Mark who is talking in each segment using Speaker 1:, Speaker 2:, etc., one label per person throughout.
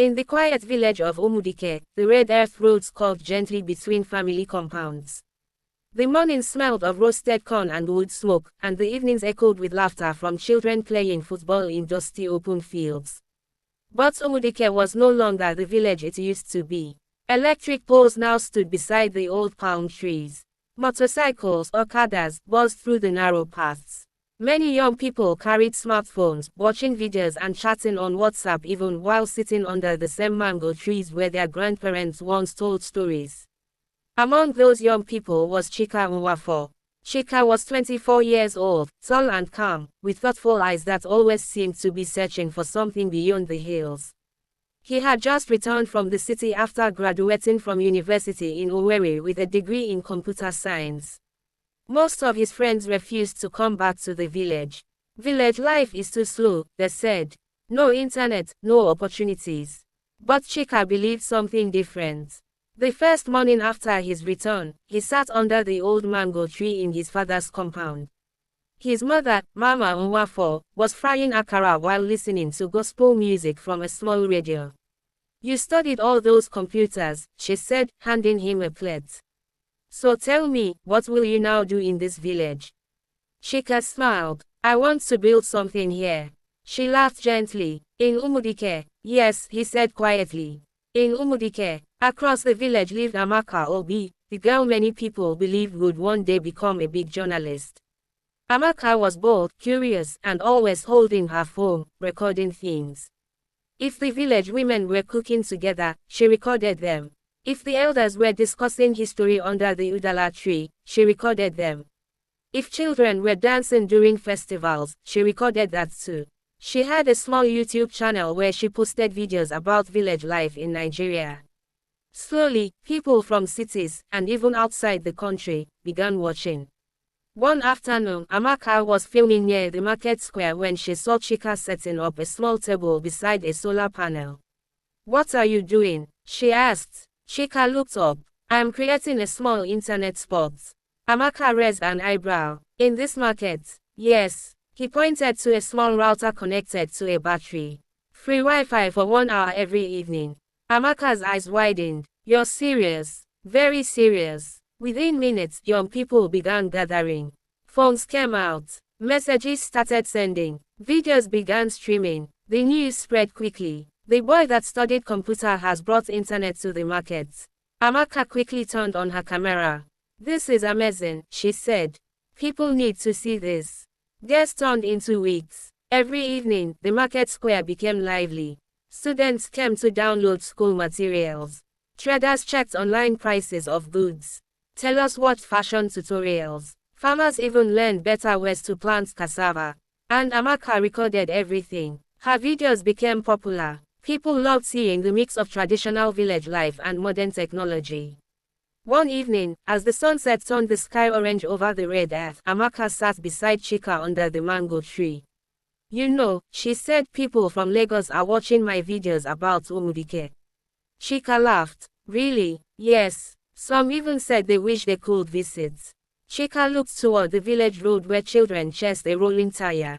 Speaker 1: In the quiet village of Umudike, the red earth roads curved gently between family compounds. The morning smelled of roasted corn and wood smoke, and the evenings echoed with laughter from children playing football in dusty open fields. But Umudike was no longer the village it used to be. Electric poles now stood beside the old palm trees. Motorcycles, okadas, buzzed through the narrow paths. Many young people carried smartphones, watching videos and chatting on WhatsApp even while sitting under the same mango trees where their grandparents once told stories. Among those young people was Chika Nwafo. Chika was 24 years old, tall and calm, with thoughtful eyes that always seemed to be searching for something beyond the hills. He had just returned from the city after graduating from university in Owerri with a degree in computer science. Most of his friends refused to come back to the village. Village life is too slow, they said. No internet, no opportunities. But Chika believed something different. The first morning after his return, he sat under the old mango tree in his father's compound. His mother, Mama Nwafo, was frying akara while listening to gospel music from a small radio. "You studied all those computers," she said, handing him a plate. "So tell me, what will you now do in this village?" Chika smiled. "I want to build something here." She laughed gently. "In Umudike?" "Yes," he said quietly. In Umudike, across the village lived Amaka Obi, the girl many people believed would one day become a big journalist. Amaka was bold, curious, and always holding her phone, recording things. If the village women were cooking together, she recorded them. If the elders were discussing history under the udala tree, she recorded them. If children were dancing during festivals, she recorded that too. She had a small YouTube channel where she posted videos about village life in Nigeria. Slowly, people from cities, and even outside the country, began watching. One afternoon, Amaka was filming near the market square when she saw Chika setting up a small table beside a solar panel. "What are you doing?" she asked. Chika looked up. "I'm creating a small internet spot." Amaka raised an eyebrow. "In this market?" "Yes." He pointed to a small router connected to a battery. "Free Wi-Fi for 1 hour every evening." Amaka's eyes widened. "You're serious?" "Very serious." Within minutes, young people began gathering. Phones came out. Messages started sending. Videos began streaming. The news spread quickly. "The boy that studied computer has brought internet to the market." Amaka quickly turned on her camera. "This is amazing," she said. "People need to see this." Days turned into weeks. Every evening, the market square became lively. Students came to download school materials. Traders checked online prices of goods. Tellers watched fashion tutorials. Farmers even learned better ways to plant cassava. And Amaka recorded everything. Her videos became popular. People loved seeing the mix of traditional village life and modern technology. One evening, as the sunset turned the sky orange over the red earth, Amaka sat beside Chika under the mango tree. "You know," she said, "people from Lagos are watching my videos about Umudike." Chika laughed. "Really?" "Yes. Some even said they wish they could visit." Chika looked toward the village road where children chased a rolling tire.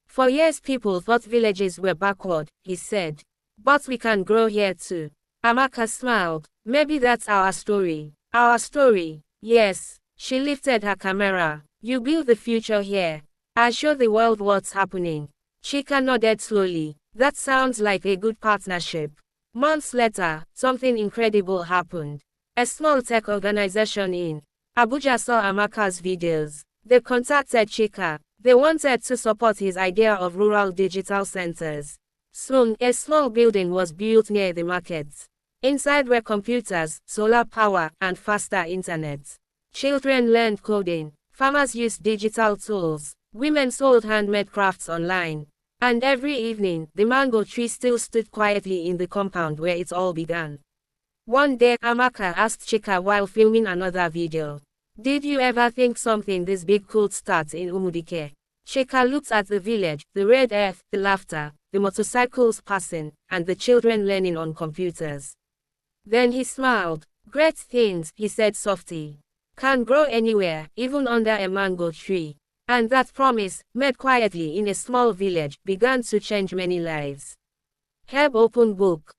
Speaker 1: "For years people thought villages were backward," he said. "But we can grow here too." Amaka smiled. "Maybe that's our story." "Our story?" "Yes." She lifted her camera. "You build the future here. I show the world what's happening." Chika nodded slowly. "That sounds like a good partnership." Months later, something incredible happened. A small tech organization in Abuja saw Amaka's videos. They contacted Chika. They wanted to support his idea of rural digital centers. Soon, a small building was built near the market. Inside were computers, solar power, and faster internet. Children learned coding. Farmers used digital tools. Women sold handmade crafts online. And every evening, the mango tree still stood quietly in the compound where it all began. One day, Amaka asked Chika while filming another video, "Did you ever think something this big could start in Umudike?" Chika looked at the village, the red earth, the laughter, the motorcycles passing, and the children learning on computers. Then he smiled. "Great things," he said softly, "can grow anywhere, even under a mango tree." And that promise, made quietly in a small village, began to change many lives. Herb Open Book.